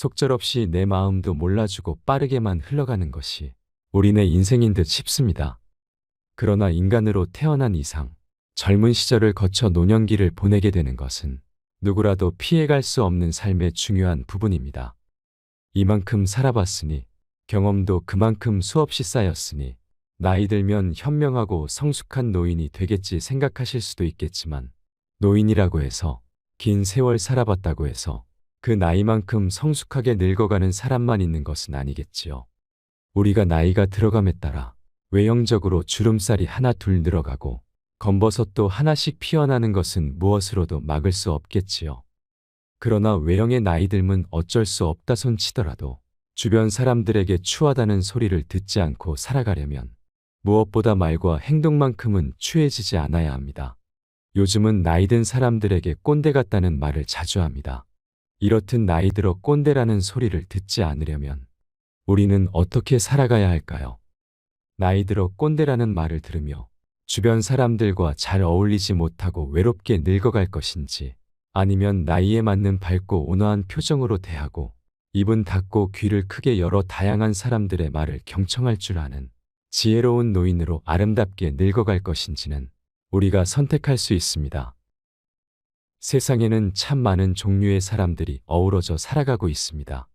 속절없이 내 마음도 몰라주고 빠르게만 흘러가는 것이 우리네 인생인 듯 싶습니다. 그러나 인간으로 태어난 이상 젊은 시절을 거쳐 노년기를 보내게 되는 것은 누구라도 피해갈 수 없는 삶의 중요한 부분입니다. 이만큼 살아봤으니 경험도 그만큼 수없이 쌓였으니 나이 들면 현명하고 성숙한 노인이 되겠지 생각하실 수도 있겠지만 노인이라고 해서 긴 세월 살아봤다고 해서 그 나이만큼 성숙하게 늙어가는 사람만 있는 것은 아니겠지요. 우리가 나이가 들어감에 따라 외형적으로 주름살이 하나 둘 늘어가고 검버섯도 하나씩 피어나는 것은 무엇으로도 막을 수 없겠지요. 그러나 외형의 나이 듦은 어쩔 수 없다 손치더라도 주변 사람들에게 추하다는 소리를 듣지 않고 살아가려면 무엇보다 말과 행동만큼은 추해지지 않아야 합니다. 요즘은 나이 든 사람들에게 꼰대 같다는 말을 자주 합니다. 이렇듯 나이 들어 꼰대라는 소리를 듣지 않으려면 우리는 어떻게 살아가야 할까요? 나이 들어 꼰대라는 말을 들으며 주변 사람들과 잘 어울리지 못하고 외롭게 늙어갈 것인지 아니면 나이에 맞는 밝고 온화한 표정으로 대하고 입은 닫고 귀를 크게 열어 다양한 사람들의 말을 경청할 줄 아는 지혜로운 노인으로 아름답게 늙어갈 것인지는 우리가 선택할 수 있습니다. 세상에는 참 많은 종류의 사람들이 어우러져 살아가고 있습니다.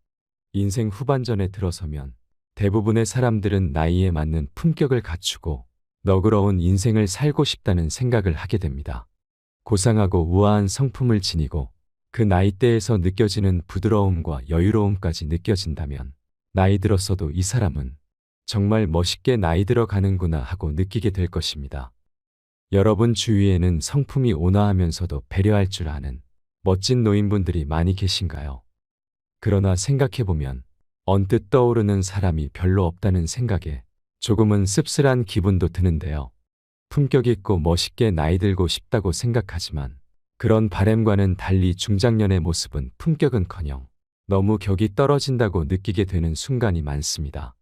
인생 후반전에 들어서면 대부분의 사람들은 나이에 맞는 품격을 갖추고 너그러운 인생을 살고 싶다는 생각을 하게 됩니다. 고상하고 우아한 성품을 지니고 그 나이대에서 느껴지는 부드러움과 여유로움까지 느껴진다면 나이 들었어도 이 사람은 정말 멋있게 나이 들어가는구나 하고 느끼게 될 것입니다. 여러분 주위에는 성품이 온화하면서도 배려할 줄 아는 멋진 노인분들이 많이 계신가요? 그러나 생각해보면 언뜻 떠오르는 사람이 별로 없다는 생각에 조금은 씁쓸한 기분도 드는데요. 품격 있고 멋있게 나이 들고 싶다고 생각하지만 그런 바램과는 달리 중장년의 모습은 품격은커녕 너무 격이 떨어진다고 느끼게 되는 순간이 많습니다.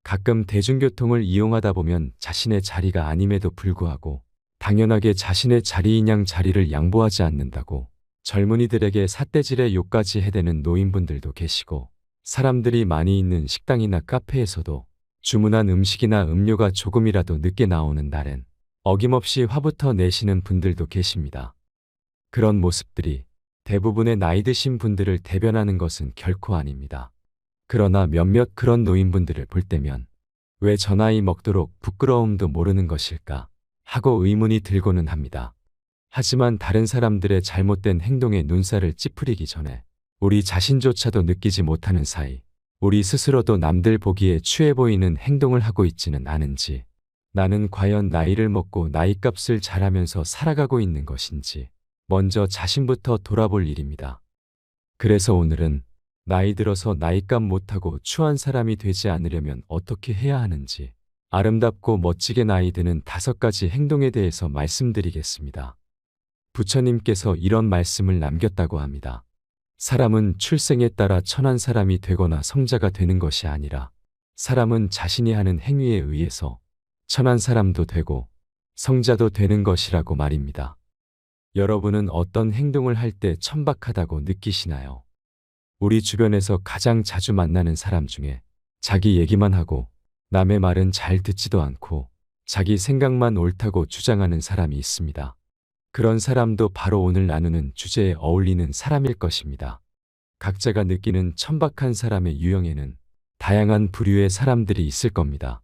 가끔 대중교통을 이용하다 보면 자신의 자리가 아님에도 불구하고 당연하게 자신의 자리인 양 자리를 양보하지 않는다고 젊은이들에게 삿대질의 욕까지 해대는 노인분들도 계시고 사람들이 많이 있는 식당이나 카페에서도 주문한 음식이나 음료가 조금이라도 늦게 나오는 날엔 어김없이 화부터 내시는 분들도 계십니다. 그런 모습들이 대부분의 나이 드신 분들을 대변하는 것은 결코 아닙니다. 그러나 몇몇 그런 노인분들을 볼 때면 왜 저 나이 먹도록 부끄러움도 모르는 것일까 하고 의문이 들고는 합니다. 하지만 다른 사람들의 잘못된 행동에 눈살을 찌푸리기 전에 우리 자신조차도 느끼지 못하는 사이 우리 스스로도 남들 보기에 취해 보이는 행동을 하고 있지는 않은지 나는 과연 나이를 먹고 나이값을 잘하면서 살아가고 있는 것인지 먼저 자신부터 돌아볼 일입니다. 그래서 오늘은 나이 들어서 나이값 못하고 추한 사람이 되지 않으려면 어떻게 해야 하는지 아름답고 멋지게 나이 드는 5가지 행동에 대해서 말씀드리겠습니다. 부처님께서 이런 말씀을 남겼다고 합니다. 사람은 출생에 따라 천한 사람이 되거나 성자가 되는 것이 아니라 사람은 자신이 하는 행위에 의해서 천한 사람도 되고 성자도 되는 것이라고 말입니다. 여러분은 어떤 행동을 할 때 천박하다고 느끼시나요? 우리 주변에서 가장 자주 만나는 사람 중에 자기 얘기만 하고 남의 말은 잘 듣지도 않고 자기 생각만 옳다고 주장하는 사람이 있습니다. 그런 사람도 바로 오늘 나누는 주제에 어울리는 사람일 것입니다. 각자가 느끼는 천박한 사람의 유형에는 다양한 부류의 사람들이 있을 겁니다.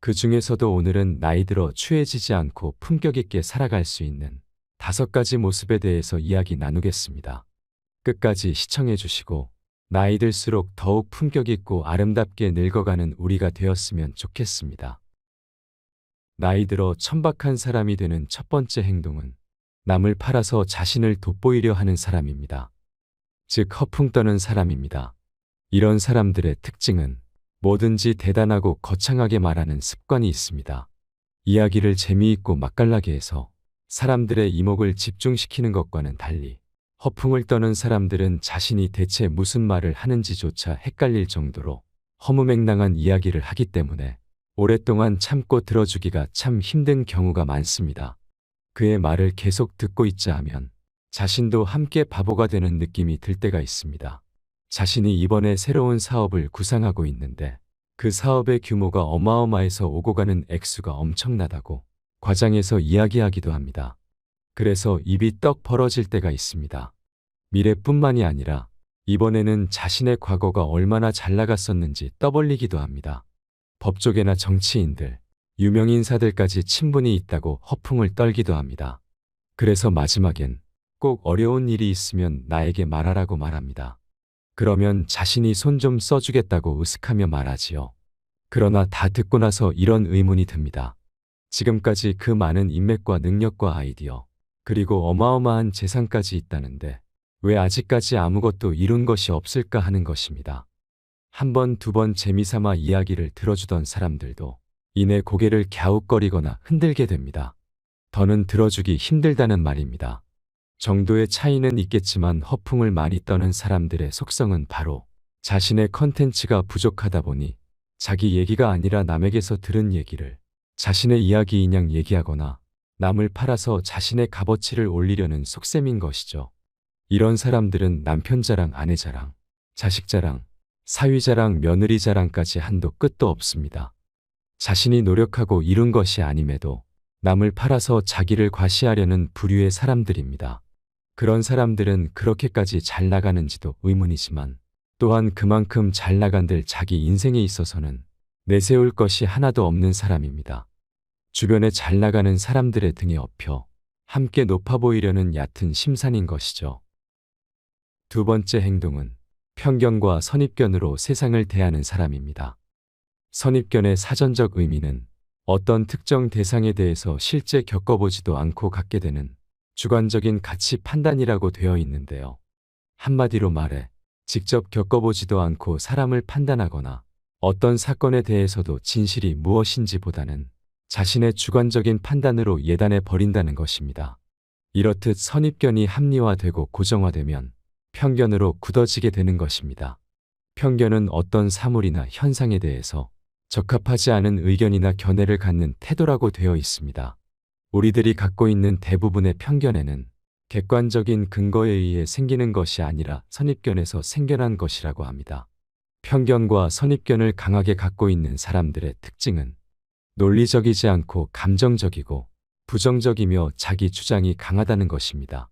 그 중에서도 오늘은 나이 들어 취해지지 않고 품격 있게 살아갈 수 있는 5가지 모습에 대해서 이야기 나누겠습니다. 끝까지 시청해 주시고 나이 들수록 더욱 품격 있고 아름답게 늙어가는 우리가 되었으면 좋겠습니다. 나이 들어 천박한 사람이 되는 첫 번째 행동은 남을 팔아서 자신을 돋보이려 하는 사람입니다. 즉 허풍 떠는 사람입니다. 이런 사람들의 특징은 뭐든지 대단하고 거창하게 말하는 습관이 있습니다. 이야기를 재미있고 맛깔나게 해서 사람들의 이목을 집중시키는 것과는 달리 허풍을 떠는 사람들은 자신이 대체 무슨 말을 하는지조차 헷갈릴 정도로 허무맹랑한 이야기를 하기 때문에 오랫동안 참고 들어주기가 참 힘든 경우가 많습니다. 그의 말을 계속 듣고 있자 하면 자신도 함께 바보가 되는 느낌이 들 때가 있습니다. 자신이 이번에 새로운 사업을 구상하고 있는데 그 사업의 규모가 어마어마해서 오고 가는 액수가 엄청나다고 과장해서 이야기하기도 합니다. 그래서 입이 떡 벌어질 때가 있습니다. 미래뿐만이 아니라 이번에는 자신의 과거가 얼마나 잘 나갔었는지 떠벌리기도 합니다. 법조계나 정치인들, 유명인사들까지 친분이 있다고 허풍을 떨기도 합니다. 그래서 마지막엔 꼭 어려운 일이 있으면 나에게 말하라고 말합니다. 그러면 자신이 손 좀 써주겠다고 으슥하며 말하지요. 그러나 다 듣고 나서 이런 의문이 듭니다. 지금까지 그 많은 인맥과 능력과 아이디어, 그리고 어마어마한 재산까지 있다는데 왜 아직까지 아무것도 이룬 것이 없을까 하는 것입니다. 한 번, 두 번 재미삼아 이야기를 들어주던 사람들도 이내 고개를 갸웃거리거나 흔들게 됩니다. 더는 들어주기 힘들다는 말입니다. 정도의 차이는 있겠지만 허풍을 많이 떠는 사람들의 속성은 바로 자신의 컨텐츠가 부족하다 보니 자기 얘기가 아니라 남에게서 들은 얘기를 자신의 이야기인 양 얘기하거나 남을 팔아서 자신의 값어치를 올리려는 속셈인 것이죠. 이런 사람들은 남편 자랑, 아내 자랑, 자식 자랑, 사위 자랑, 며느리 자랑까지 한도 끝도 없습니다. 자신이 노력하고 이룬 것이 아님에도 남을 팔아서 자기를 과시하려는 부류의 사람들입니다. 그런 사람들은 그렇게까지 잘 나가는지도 의문이지만 또한 그만큼 잘 나간들 자기 인생에 있어서는 내세울 것이 하나도 없는 사람입니다. 주변에 잘 나가는 사람들의 등에 업혀 함께 높아 보이려는 얕은 심산인 것이죠. 두 번째 행동은 편견과 선입견으로 세상을 대하는 사람입니다. 선입견의 사전적 의미는 어떤 특정 대상에 대해서 실제 겪어보지도 않고 갖게 되는 주관적인 가치 판단이라고 되어 있는데요. 한마디로 말해 직접 겪어보지도 않고 사람을 판단하거나 어떤 사건에 대해서도 진실이 무엇인지 보다는 자신의 주관적인 판단으로 예단해 버린다는 것입니다. 이렇듯 선입견이 합리화되고 고정화되면 편견으로 굳어지게 되는 것입니다. 편견은 어떤 사물이나 현상에 대해서 적합하지 않은 의견이나 견해를 갖는 태도라고 되어 있습니다. 우리들이 갖고 있는 대부분의 편견에는 객관적인 근거에 의해 생기는 것이 아니라 선입견에서 생겨난 것이라고 합니다. 편견과 선입견을 강하게 갖고 있는 사람들의 특징은 논리적이지 않고 감정적이고 부정적이며 자기 주장이 강하다는 것입니다.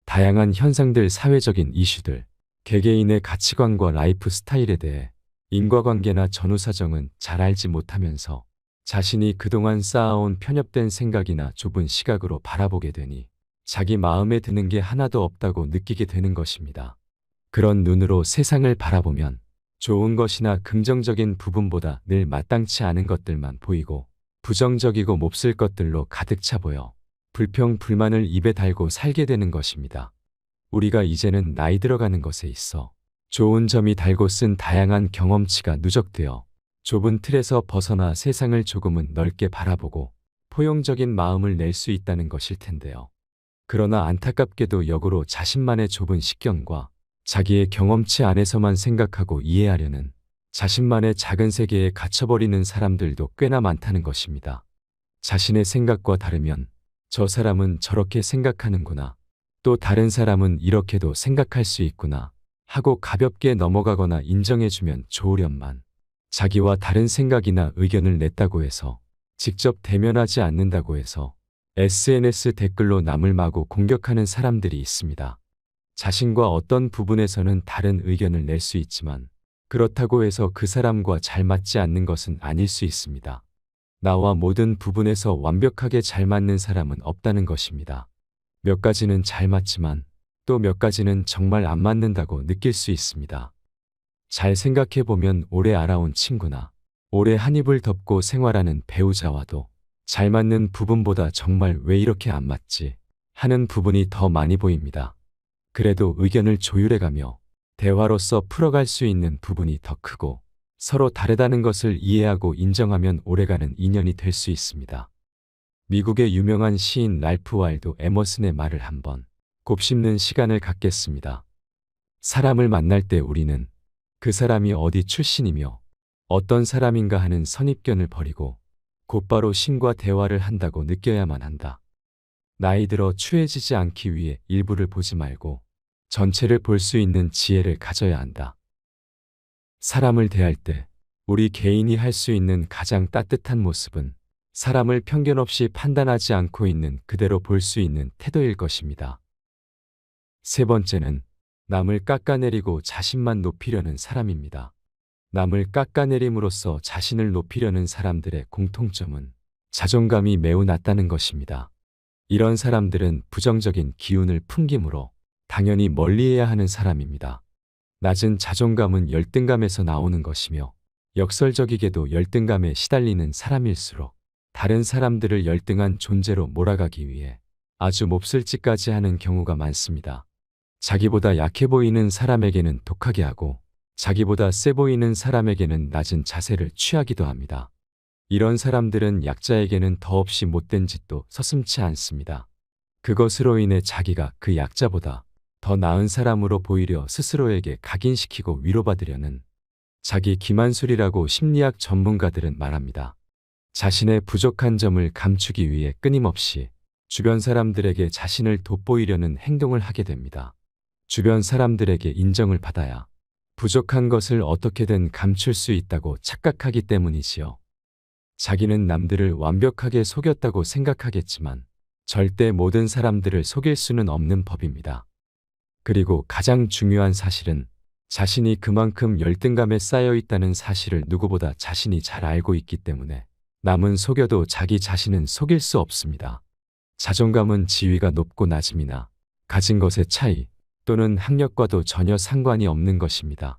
다양한 현상들, 사회적인 이슈들, 개개인의 가치관과 라이프 스타일에 대해 인과관계나 전후사정은 잘 알지 못하면서 자신이 그동안 쌓아온 편협된 생각이나 좁은 시각으로 바라보게 되니 자기 마음에 드는 게 하나도 없다고 느끼게 되는 것입니다. 그런 눈으로 세상을 바라보면 좋은 것이나 긍정적인 부분보다 늘 마땅치 않은 것들만 보이고 부정적이고 몹쓸 것들로 가득 차 보여 불평, 불만을 입에 달고 살게 되는 것입니다. 우리가 이제는 나이 들어가는 것에 있어 좋은 점이 달고 쓴 다양한 경험치가 누적되어 좁은 틀에서 벗어나 세상을 조금은 넓게 바라보고 포용적인 마음을 낼 수 있다는 것일 텐데요. 그러나 안타깝게도 역으로 자신만의 좁은 식견과 자기의 경험치 안에서만 생각하고 이해하려는 자신만의 작은 세계에 갇혀버리는 사람들도 꽤나 많다는 것입니다. 자신의 생각과 다르면 저 사람은 저렇게 생각하는구나, 또 다른 사람은 이렇게도 생각할 수 있구나 하고 가볍게 넘어가거나 인정해주면 좋으련만 자기와 다른 생각이나 의견을 냈다고 해서 직접 대면하지 않는다고 해서 SNS 댓글로 남을 마구 공격하는 사람들이 있습니다. 자신과 어떤 부분에서는 다른 의견을 낼 수 있지만 그렇다고 해서 그 사람과 잘 맞지 않는 것은 아닐 수 있습니다. 나와 모든 부분에서 완벽하게 잘 맞는 사람은 없다는 것입니다. 몇 가지는 잘 맞지만 또 몇 가지는 정말 안 맞는다고 느낄 수 있습니다. 잘 생각해보면 오래 알아온 친구나 오래 한 입을 덮고 생활하는 배우자와도 잘 맞는 부분보다 정말 왜 이렇게 안 맞지 하는 부분이 더 많이 보입니다. 그래도 의견을 조율해가며 대화로서 풀어갈 수 있는 부분이 더 크고 서로 다르다는 것을 이해하고 인정하면 오래가는 인연이 될 수 있습니다. 미국의 유명한 시인 랄프 와일드 에머슨의 말을 한번 곱씹는 시간을 갖겠습니다. 사람을 만날 때 우리는 그 사람이 어디 출신이며 어떤 사람인가 하는 선입견을 버리고 곧바로 신과 대화를 한다고 느껴야만 한다. 나이 들어 추해지지 않기 위해 일부를 보지 말고 전체를 볼 수 있는 지혜를 가져야 한다. 사람을 대할 때 우리 개인이 할 수 있는 가장 따뜻한 모습은 사람을 편견 없이 판단하지 않고 있는 그대로 볼 수 있는 태도일 것입니다. 세 번째는 남을 깎아내리고 자신만 높이려는 사람입니다. 남을 깎아내림으로써 자신을 높이려는 사람들의 공통점은 자존감이 매우 낮다는 것입니다. 이런 사람들은 부정적인 기운을 풍기므로 당연히 멀리해야 하는 사람입니다. 낮은 자존감은 열등감에서 나오는 것이며 역설적이게도 열등감에 시달리는 사람일수록 다른 사람들을 열등한 존재로 몰아가기 위해 아주 몹쓸 짓까지 하는 경우가 많습니다. 자기보다 약해 보이는 사람에게는 독하게 하고 자기보다 세 보이는 사람에게는 낮은 자세를 취하기도 합니다. 이런 사람들은 약자에게는 더없이 못된 짓도 서슴지 않습니다. 그것으로 인해 자기가 그 약자보다 더 나은 사람으로 보이려 스스로에게 각인시키고 위로받으려는 자기 기만술이라고 심리학 전문가들은 말합니다. 자신의 부족한 점을 감추기 위해 끊임없이 주변 사람들에게 자신을 돋보이려는 행동을 하게 됩니다. 주변 사람들에게 인정을 받아야 부족한 것을 어떻게든 감출 수 있다고 착각하기 때문이지요. 자기는 남들을 완벽하게 속였다고 생각하겠지만 절대 모든 사람들을 속일 수는 없는 법입니다. 그리고 가장 중요한 사실은 자신이 그만큼 열등감에 쌓여 있다는 사실을 누구보다 자신이 잘 알고 있기 때문에 남은 속여도 자기 자신은 속일 수 없습니다. 자존감은 지위가 높고 낮음이나 가진 것의 차이 또는 학력과도 전혀 상관이 없는 것입니다.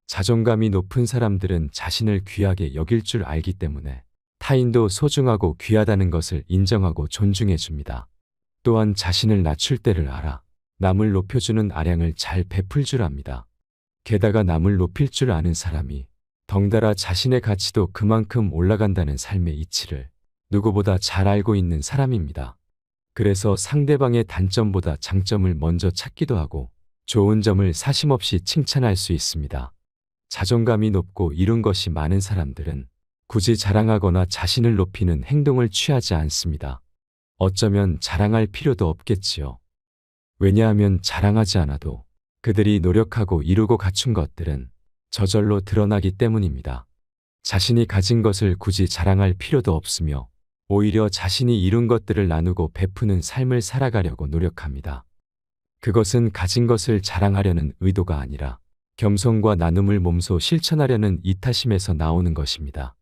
자존감이 높은 사람들은 자신을 귀하게 여길 줄 알기 때문에 타인도 소중하고 귀하다는 것을 인정하고 존중해 줍니다. 또한 자신을 낮출 때를 알아 남을 높여주는 아량을 잘 베풀 줄 압니다. 게다가 남을 높일 줄 아는 사람이 덩달아 자신의 가치도 그만큼 올라간다는 삶의 이치를 누구보다 잘 알고 있는 사람입니다. 그래서 상대방의 단점보다 장점을 먼저 찾기도 하고 좋은 점을 사심없이 칭찬할 수 있습니다. 자존감이 높고 이룬 것이 많은 사람들은 굳이 자랑하거나 자신을 높이는 행동을 취하지 않습니다. 어쩌면 자랑할 필요도 없겠지요. 왜냐하면 자랑하지 않아도 그들이 노력하고 이루고 갖춘 것들은 저절로 드러나기 때문입니다. 자신이 가진 것을 굳이 자랑할 필요도 없으며 오히려 자신이 이룬 것들을 나누고 베푸는 삶을 살아가려고 노력합니다. 그것은 가진 것을 자랑하려는 의도가 아니라 겸손과 나눔을 몸소 실천하려는 이타심에서 나오는 것입니다.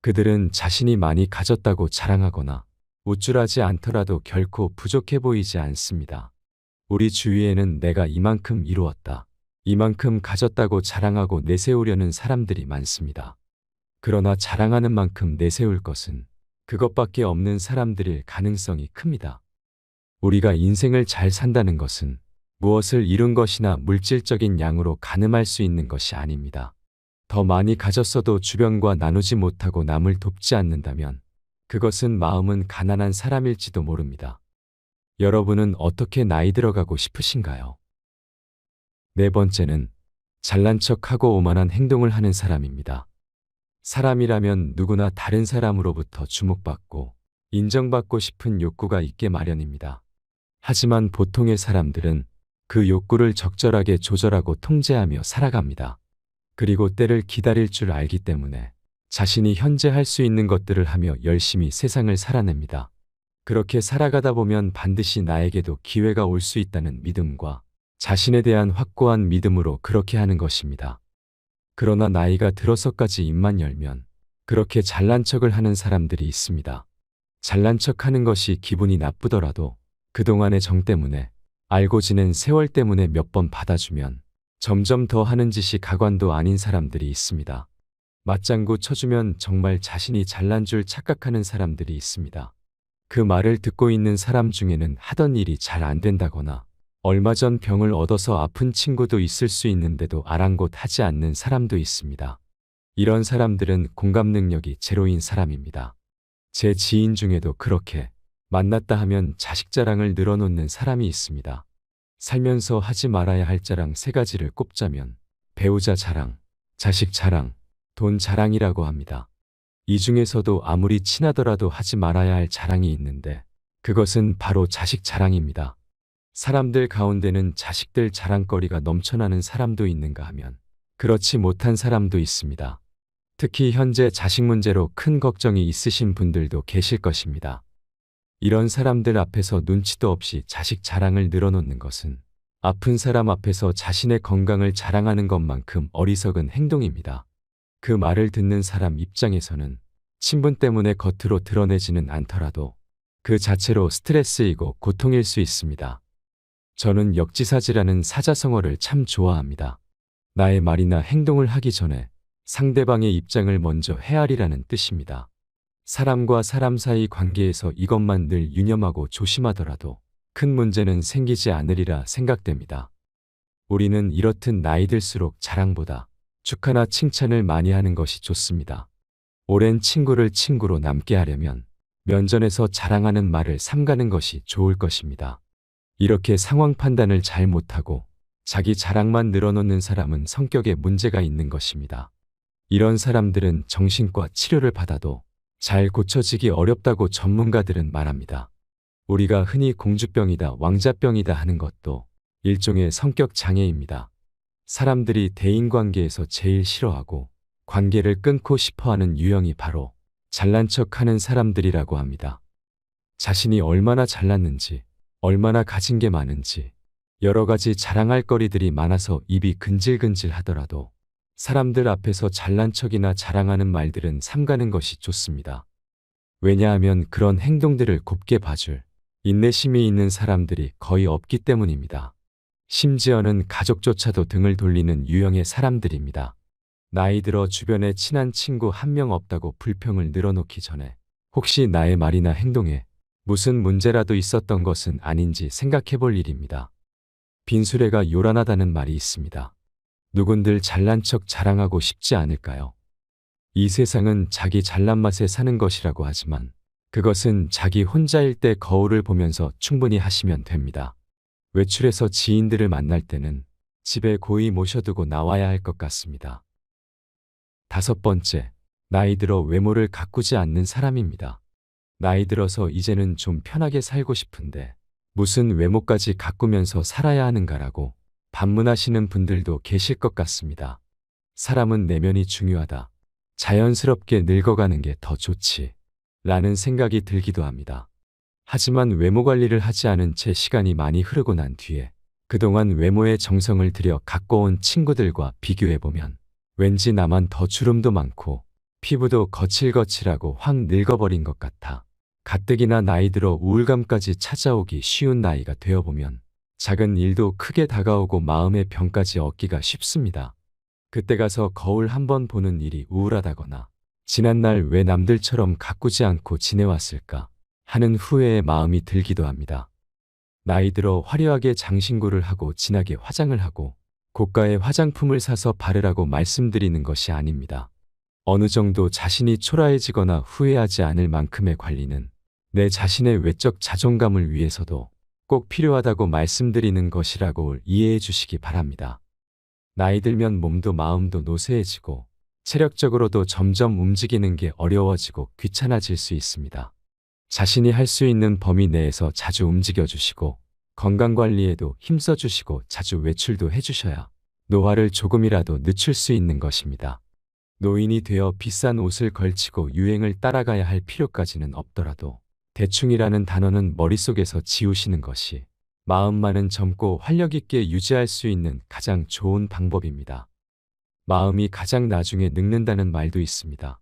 그들은 자신이 많이 가졌다고 자랑하거나 우쭐하지 않더라도 결코 부족해 보이지 않습니다. 우리 주위에는 내가 이만큼 이루었다, 이만큼 가졌다고 자랑하고 내세우려는 사람들이 많습니다. 그러나 자랑하는 만큼 내세울 것은 그것밖에 없는 사람들일 가능성이 큽니다. 우리가 인생을 잘 산다는 것은 무엇을 이룬 것이나 물질적인 양으로 가늠할 수 있는 것이 아닙니다. 더 많이 가졌어도 주변과 나누지 못하고 남을 돕지 않는다면 그것은 마음은 가난한 사람일지도 모릅니다. 여러분은 어떻게 나이 들어가고 싶으신가요? 네 번째는 잘난 척하고 오만한 행동을 하는 사람입니다. 사람이라면 누구나 다른 사람으로부터 주목받고 인정받고 싶은 욕구가 있게 마련입니다. 하지만 보통의 사람들은 그 욕구를 적절하게 조절하고 통제하며 살아갑니다. 그리고 때를 기다릴 줄 알기 때문에 자신이 현재 할 수 있는 것들을 하며 열심히 세상을 살아냅니다. 그렇게 살아가다 보면 반드시 나에게도 기회가 올 수 있다는 믿음과 자신에 대한 확고한 믿음으로 그렇게 하는 것입니다. 그러나 나이가 들어서까지 입만 열면 그렇게 잘난 척을 하는 사람들이 있습니다. 잘난 척하는 것이 기분이 나쁘더라도 그동안의 정 때문에 알고 지낸 세월 때문에 몇 번 받아주면 점점 더 하는 짓이 가관도 아닌 사람들이 있습니다. 맞장구 쳐주면 정말 자신이 잘난 줄 착각하는 사람들이 있습니다. 그 말을 듣고 있는 사람 중에는 하던 일이 잘 안 된다거나 얼마 전 병을 얻어서 아픈 친구도 있을 수 있는데도 아랑곳하지 않는 사람도 있습니다. 이런 사람들은 공감 능력이 제로인 사람입니다. 제 지인 중에도 그렇게 만났다 하면 자식 자랑을 늘어놓는 사람이 있습니다. 살면서 하지 말아야 할 자랑 세 가지를 꼽자면 배우자 자랑, 자식 자랑, 돈 자랑이라고 합니다. 이 중에서도 아무리 친하더라도 하지 말아야 할 자랑이 있는데 그것은 바로 자식 자랑입니다. 사람들 가운데는 자식들 자랑거리가 넘쳐나는 사람도 있는가 하면 그렇지 못한 사람도 있습니다. 특히 현재 자식 문제로 큰 걱정이 있으신 분들도 계실 것입니다. 이런 사람들 앞에서 눈치도 없이 자식 자랑을 늘어놓는 것은 아픈 사람 앞에서 자신의 건강을 자랑하는 것만큼 어리석은 행동입니다. 그 말을 듣는 사람 입장에서는 친분 때문에 겉으로 드러내지는 않더라도 그 자체로 스트레스이고 고통일 수 있습니다. 저는 역지사지라는 사자성어를 참 좋아합니다. 나의 말이나 행동을 하기 전에 상대방의 입장을 먼저 헤아리라는 뜻입니다. 사람과 사람 사이 관계에서 이것만 늘 유념하고 조심하더라도 큰 문제는 생기지 않으리라 생각됩니다. 우리는 이렇듯 나이 들수록 자랑보다 축하나 칭찬을 많이 하는 것이 좋습니다. 오랜 친구를 친구로 남게 하려면 면전에서 자랑하는 말을 삼가는 것이 좋을 것입니다. 이렇게 상황 판단을 잘 못하고 자기 자랑만 늘어놓는 사람은 성격에 문제가 있는 것입니다. 이런 사람들은 정신과 치료를 받아도 잘 고쳐지기 어렵다고 전문가들은 말합니다. 우리가 흔히 공주병이다, 왕자병이다 하는 것도 일종의 성격 장애입니다. 사람들이 대인관계에서 제일 싫어하고 관계를 끊고 싶어하는 유형이 바로 잘난 척하는 사람들이라고 합니다. 자신이 얼마나 잘났는지, 얼마나 가진 게 많은지, 여러 가지 자랑할 거리들이 많아서 입이 근질근질 하더라도 사람들 앞에서 잘난 척이나 자랑하는 말들은 삼가는 것이 좋습니다. 왜냐하면 그런 행동들을 곱게 봐줄 인내심이 있는 사람들이 거의 없기 때문입니다. 심지어는 가족조차도 등을 돌리는 유형의 사람들입니다. 나이 들어 주변에 친한 친구 한 명 없다고 불평을 늘어놓기 전에 혹시 나의 말이나 행동에 무슨 문제라도 있었던 것은 아닌지 생각해 볼 일입니다. 빈수레가 요란하다는 말이 있습니다. 누군들 잘난 척 자랑하고 싶지 않을까요? 이 세상은 자기 잘난 맛에 사는 것이라고 하지만 그것은 자기 혼자일 때 거울을 보면서 충분히 하시면 됩니다. 외출해서 지인들을 만날 때는 집에 고이 모셔두고 나와야 할 것 같습니다. 5번째, 나이 들어 외모를 가꾸지 않는 사람입니다. 나이 들어서 이제는 좀 편하게 살고 싶은데 무슨 외모까지 가꾸면서 살아야 하는가라고 반문하시는 분들도 계실 것 같습니다. 사람은 내면이 중요하다. 자연스럽게 늙어가는 게 더 좋지. 라는 생각이 들기도 합니다. 하지만 외모 관리를 하지 않은 채 시간이 많이 흐르고 난 뒤에 그동안 외모에 정성을 들여 가꿔온 친구들과 비교해보면 왠지 나만 더 주름도 많고 피부도 거칠거칠하고 확 늙어버린 것 같아 가뜩이나 나이 들어 우울감까지 찾아오기 쉬운 나이가 되어보면 작은 일도 크게 다가오고 마음의 병까지 얻기가 쉽습니다. 그때 가서 거울 한번 보는 일이 우울하다거나 지난날 왜 남들처럼 가꾸지 않고 지내왔을까 하는 후회의 마음이 들기도 합니다. 나이 들어 화려하게 장신구를 하고 진하게 화장을 하고 고가의 화장품을 사서 바르라고 말씀드리는 것이 아닙니다. 어느 정도 자신이 초라해지거나 후회하지 않을 만큼의 관리는 내 자신의 외적 자존감을 위해서도 꼭 필요하다고 말씀드리는 것이라고 이해해 주시기 바랍니다. 나이 들면 몸도 마음도 노쇠해지고 체력적으로도 점점 움직이는 게 어려워지고 귀찮아질 수 있습니다. 자신이 할 수 있는 범위 내에서 자주 움직여 주시고 건강관리에도 힘써 주시고 자주 외출도 해주셔야 노화를 조금이라도 늦출 수 있는 것입니다. 노인이 되어 비싼 옷을 걸치고 유행을 따라가야 할 필요까지는 없더라도 대충이라는 단어는 머릿속에서 지우시는 것이 마음만은 젊고 활력 있게 유지할 수 있는 가장 좋은 방법입니다. 마음이 가장 나중에 늙는다는 말도 있습니다.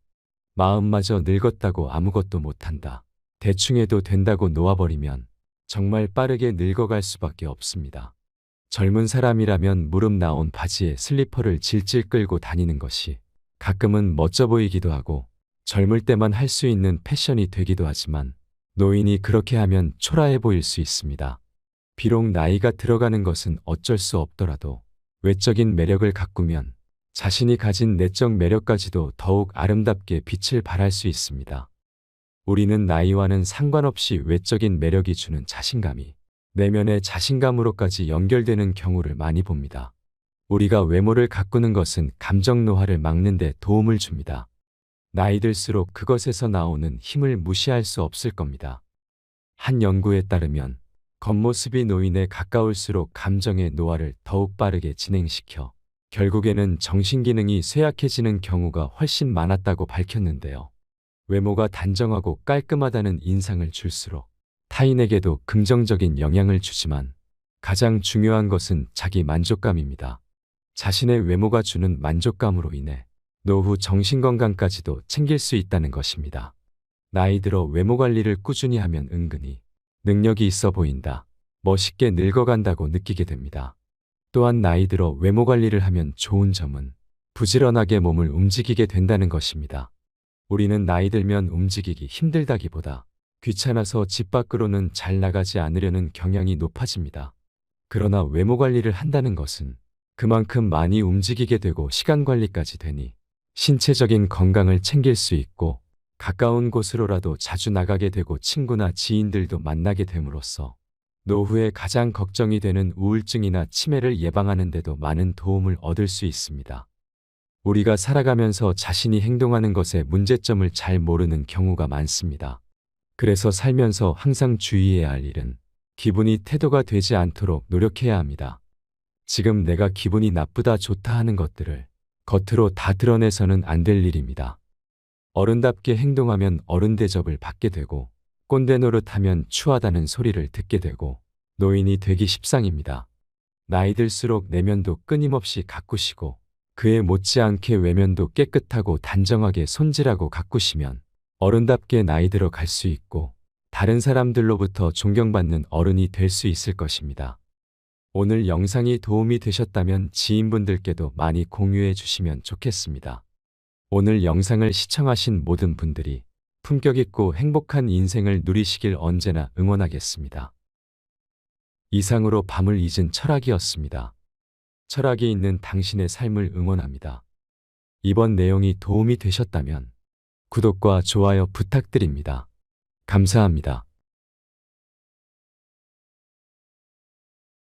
마음마저 늙었다고 아무것도 못한다. 대충 해도 된다고 놓아버리면 정말 빠르게 늙어갈 수밖에 없습니다. 젊은 사람이라면 무릎 나온 바지에 슬리퍼를 질질 끌고 다니는 것이 가끔은 멋져 보이기도 하고 젊을 때만 할 수 있는 패션이 되기도 하지만 노인이 그렇게 하면 초라해 보일 수 있습니다. 비록 나이가 들어가는 것은 어쩔 수 없더라도 외적인 매력을 가꾸면 자신이 가진 내적 매력까지도 더욱 아름답게 빛을 발할 수 있습니다. 우리는 나이와는 상관없이 외적인 매력이 주는 자신감이 내면의 자신감으로까지 연결되는 경우를 많이 봅니다. 우리가 외모를 가꾸는 것은 감정 노화를 막는 데 도움을 줍니다. 나이 들수록 그것에서 나오는 힘을 무시할 수 없을 겁니다. 한 연구에 따르면 겉모습이 노인에 가까울수록 감정의 노화를 더욱 빠르게 진행시켜 결국에는 정신기능이 쇠약해지는 경우가 훨씬 많았다고 밝혔는데요. 외모가 단정하고 깔끔하다는 인상을 줄수록 타인에게도 긍정적인 영향을 주지만 가장 중요한 것은 자기 만족감입니다. 자신의 외모가 주는 만족감으로 인해 노후 정신건강까지도 챙길 수 있다는 것입니다. 나이 들어 외모 관리를 꾸준히 하면 은근히 능력이 있어 보인다, 멋있게 늙어간다고 느끼게 됩니다. 또한 나이 들어 외모 관리를 하면 좋은 점은 부지런하게 몸을 움직이게 된다는 것입니다. 우리는 나이 들면 움직이기 힘들다기보다 귀찮아서 집 밖으로는 잘 나가지 않으려는 경향이 높아집니다. 그러나 외모 관리를 한다는 것은 그만큼 많이 움직이게 되고 시간 관리까지 되니 신체적인 건강을 챙길 수 있고 가까운 곳으로라도 자주 나가게 되고 친구나 지인들도 만나게 됨으로써 노후에 가장 걱정이 되는 우울증이나 치매를 예방하는 데도 많은 도움을 얻을 수 있습니다. 우리가 살아가면서 자신이 행동하는 것의 문제점을 잘 모르는 경우가 많습니다. 그래서 살면서 항상 주의해야 할 일은 기분이 태도가 되지 않도록 노력해야 합니다. 지금 내가 기분이 나쁘다 좋다 하는 것들을 겉으로 다 드러내서는 안 될 일입니다. 어른답게 행동하면 어른 대접을 받게 되고 꼰대 노릇하면 추하다는 소리를 듣게 되고 노인이 되기 십상입니다. 나이 들수록 내면도 끊임없이 가꾸시고 그에 못지않게 외면도 깨끗하고 단정하게 손질하고 가꾸시면 어른답게 나이 들어 갈 수 있고 다른 사람들로부터 존경받는 어른이 될 수 있을 것입니다. 오늘 영상이 도움이 되셨다면 지인분들께도 많이 공유해 주시면 좋겠습니다. 오늘 영상을 시청하신 모든 분들이 품격 있고 행복한 인생을 누리시길 언제나 응원하겠습니다. 이상으로 밤을 잊은 철학이었습니다. 철학이 있는 당신의 삶을 응원합니다. 이번 내용이 도움이 되셨다면 구독과 좋아요 부탁드립니다. 감사합니다.